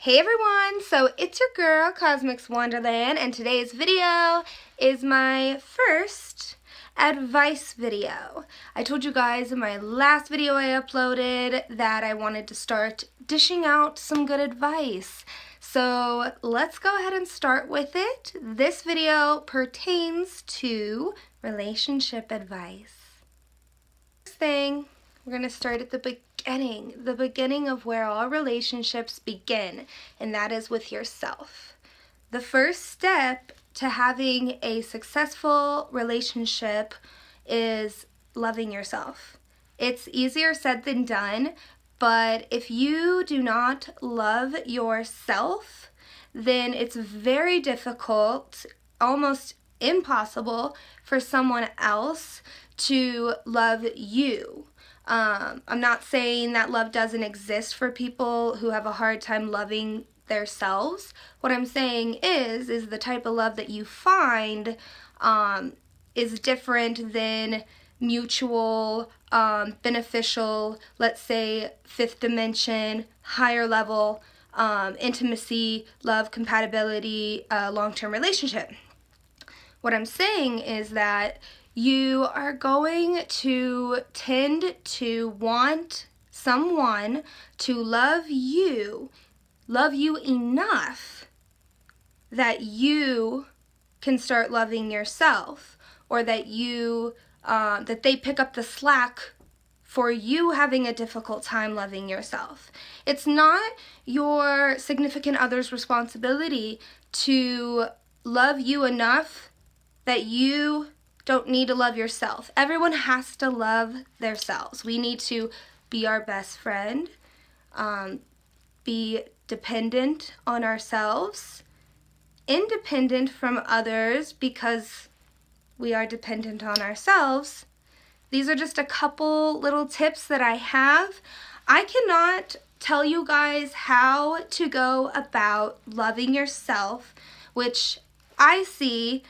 Hey everyone, so it's your girl Cosmix Wonderland, and today's video is my first advice video. I told you guys in my last video I uploaded that I wanted to start dishing out some good advice. So let's go ahead and start with it. This video pertains to relationship advice. First thing, we're going to start at the beginning of where all relationships begin, and that is with yourself. The first step to having a successful relationship is loving yourself. It's easier said than done, but if you do not love yourself, then it's very difficult, almost impossible, for someone else to love you. I'm not saying that love doesn't exist for people who have a hard time loving themselves. What I'm saying is the type of love that you find is different than mutual, beneficial, let's say fifth dimension, higher level, intimacy, love, compatibility, long-term relationship. What I'm saying is that you are going to tend to want someone to love you enough that you can start loving yourself, or that that they pick up the slack for you having a difficult time loving yourself. It's not your significant other's responsibility to love you enough that you don't need to love yourself. Everyone has to love themselves. We need to be our best friend, be dependent on ourselves, independent from others because we are dependent on ourselves. These are just a couple little tips that I have. I cannot tell you guys how to go about loving yourself, which I see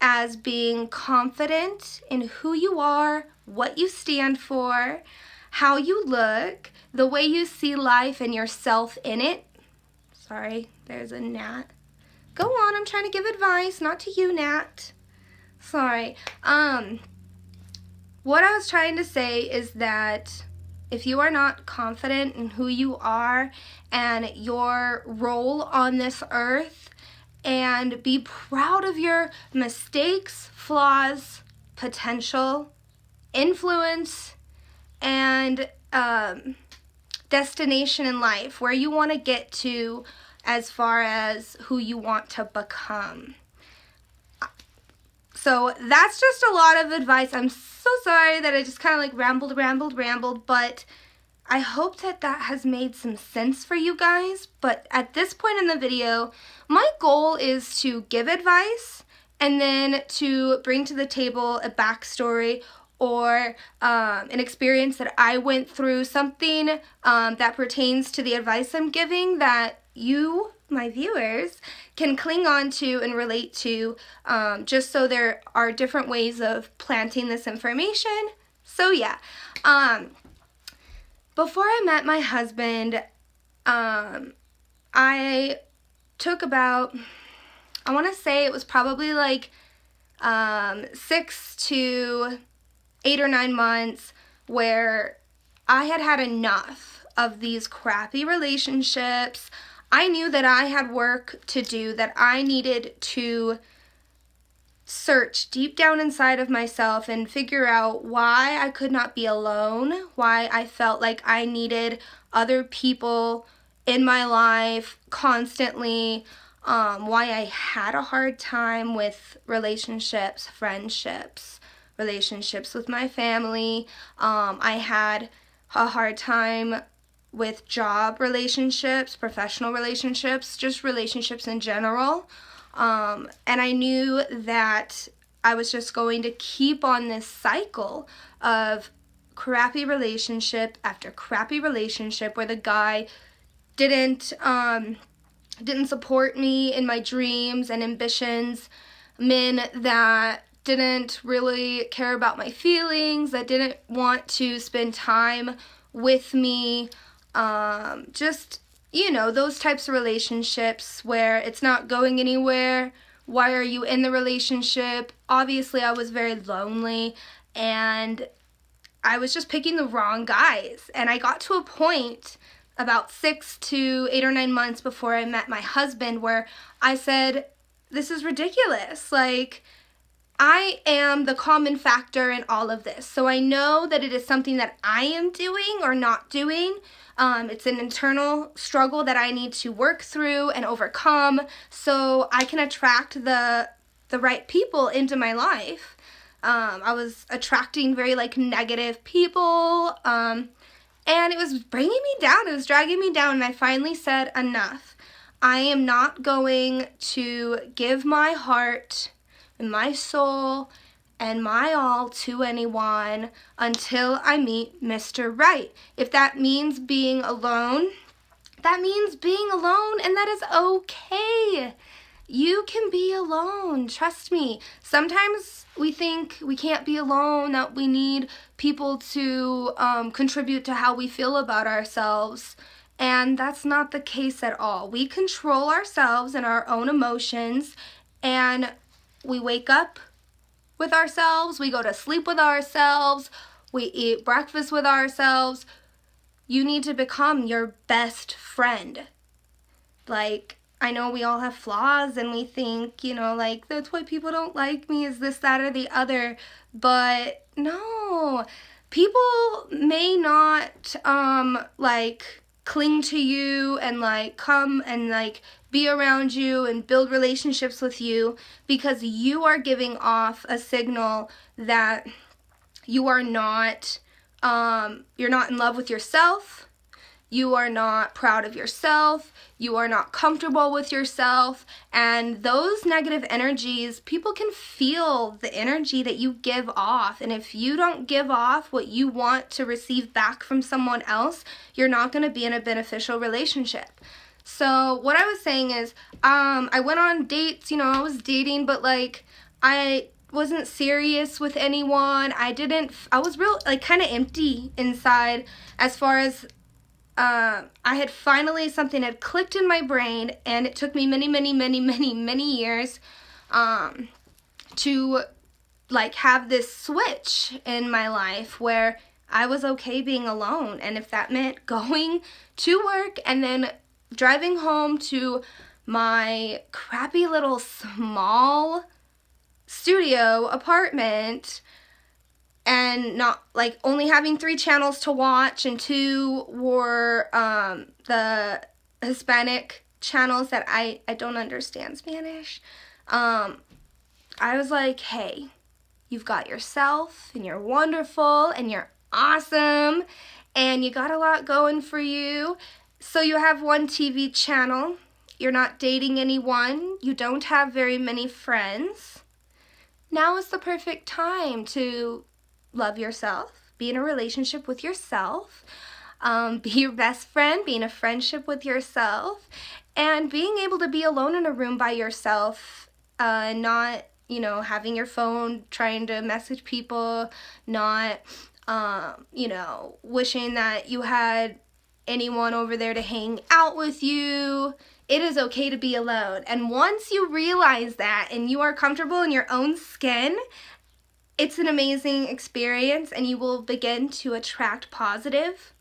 as being confident in who you are, what you stand for, how you look, the way you see life and yourself in it. Sorry, there's a gnat. Go on, I'm trying to give advice, not to you, gnat. Sorry. What I was trying to say is that if you are not confident in who you are and your role on this earth, and be proud of your mistakes, flaws, potential, influence, and destination in life, where you want to get to as far as who you want to become. So that's just a lot of advice. I'm so sorry that I just kind of like rambled, but I hope that has made some sense for you guys. But at this point in the video, my goal is to give advice and then to bring to the table a backstory or an experience that I went through, something that pertains to the advice I'm giving that you, my viewers, can cling on to and relate to, just so there are different ways of planting this information. So yeah. Before I met my husband, I took about, I want to say it was probably like 6 to 8 or 9 months where I had enough of these crappy relationships. I knew that I had work to do, that I needed to search deep down inside of myself and figure out why I could not be alone, why I felt like I needed other people in my life constantly, why I had a hard time with relationships, friendships, relationships with my family. I had a hard time with job relationships, professional relationships, just relationships in general. And I knew that I was just going to keep on this cycle of crappy relationship after crappy relationship where the guy didn't support me in my dreams and ambitions, men that didn't really care about my feelings, that didn't want to spend time with me, just you know, those types of relationships where it's not going anywhere. Why are you in the relationship? Obviously, I was very lonely and I was just picking the wrong guys. And I got to a point about 6 to 8 or 9 months before I met my husband where I said, this is ridiculous. Like, I am the common factor in all of this. So I know that it is something that I am doing or not doing. It's an internal struggle that I need to work through and overcome so I can attract the right people into my life. I was attracting very negative people, and it was bringing me down. It was dragging me down, and I finally said enough. I am not going to give my heart and my soul and my all to anyone until I meet Mr. Right. If that means being alone, that means being alone, and that is okay. You can be alone, trust me. Sometimes we think we can't be alone, that we need people to contribute to how we feel about ourselves, and that's not the case at all. We control ourselves and our own emotions, and we wake up with ourselves, we go to sleep with ourselves, we eat breakfast with ourselves. You need to become your best friend. Like, I know we all have flaws and we think, that's why people don't like me, is this, that, or the other. But no, people may not cling to you and come and be around you and build relationships with you because you are giving off a signal that you are not, you're not in love with yourself. You are not proud of yourself, you are not comfortable with yourself, and those negative energies, people can feel the energy that you give off, and if you don't give off what you want to receive back from someone else, you're not going to be in a beneficial relationship. So what I was saying is, I went on dates, I was dating, but I wasn't serious with anyone. I was real, kind of empty inside as far as I had finally, something had clicked in my brain, and it took me many years to have this switch in my life where I was okay being alone, and if that meant going to work and then driving home to my crappy little small studio apartment and not only having 3 channels to watch, and 2 were the Hispanic channels that I don't understand Spanish. I was like, hey, you've got yourself and you're wonderful and you're awesome and you got a lot going for you. So you have 1 TV channel, you're not dating anyone, you don't have very many friends. Now is the perfect time to love yourself, be in a relationship with yourself, be your best friend, be in a friendship with yourself, and being able to be alone in a room by yourself, not, having your phone, trying to message people, not, wishing that you had anyone over there to hang out with you. It is okay to be alone. And once you realize that and you are comfortable in your own skin, it's an amazing experience, and you will begin to attract positive,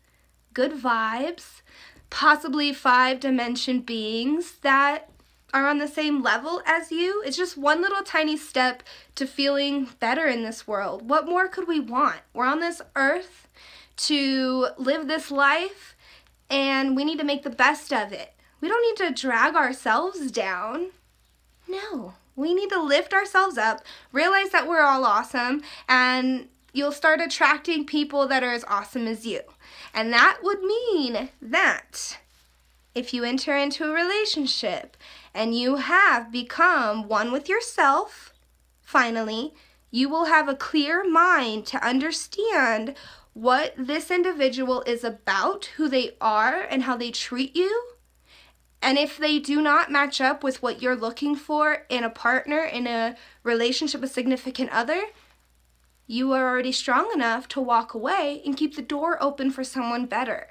good vibes, possibly 5-dimension beings that are on the same level as you. It's just one little tiny step to feeling better in this world. What more could we want? We're on this earth to live this life, and we need to make the best of it. We don't need to drag ourselves down. No. We need to lift ourselves up, realize that we're all awesome, and you'll start attracting people that are as awesome as you. And that would mean that if you enter into a relationship and you have become one with yourself, finally, you will have a clear mind to understand what this individual is about, who they are, and how they treat you. And if they do not match up with what you're looking for in a partner, in a relationship, a significant other, you are already strong enough to walk away and keep the door open for someone better.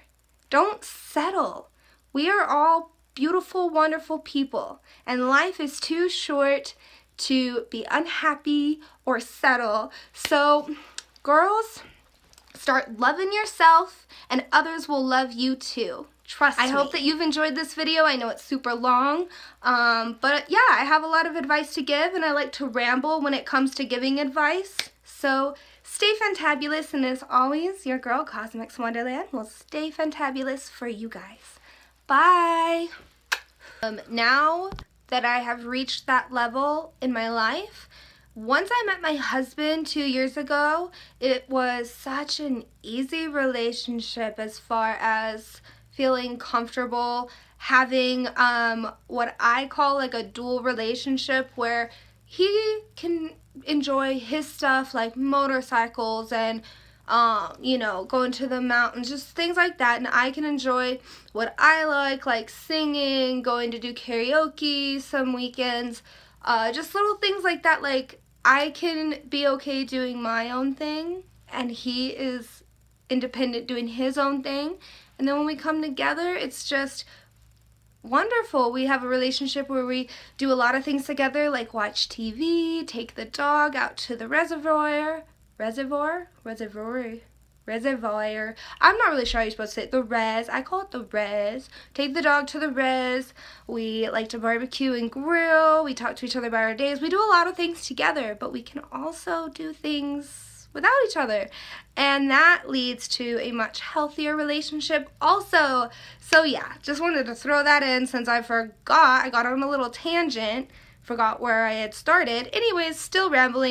Don't settle. We are all beautiful, wonderful people, and life is too short to be unhappy or settle. So, girls, start loving yourself and others will love you too. Trust me. I hope that you've enjoyed this video. I know it's super long, but yeah, I have a lot of advice to give and I like to ramble when it comes to giving advice. So stay fantabulous, and as always, your girl Cosmix Wonderland will stay fantabulous for you guys. Bye! Now that I have reached that level in my life, once I met my husband 2 years ago, it was such an easy relationship as far as feeling comfortable having what I call like a dual relationship, where he can enjoy his stuff like motorcycles and you know, going to the mountains, just things like that, and I can enjoy what I like singing, going to do karaoke some weekends, just little things like that. Like, I can be okay doing my own thing, and he is independent doing his own thing, and then when we come together, it's just wonderful. We have a relationship where we do a lot of things together, like watch TV, take the dog out to the reservoir. I'm not really sure how you're supposed to say it. The res. I call it the res. Take the dog to the res. We like to barbecue and grill. We talk to each other about our days. We do a lot of things together, but we can also do things without each other. And that leads to a much healthier relationship also. So yeah, just wanted to throw that in since I forgot. I got on a little tangent. Forgot where I had started. Anyways, still rambling.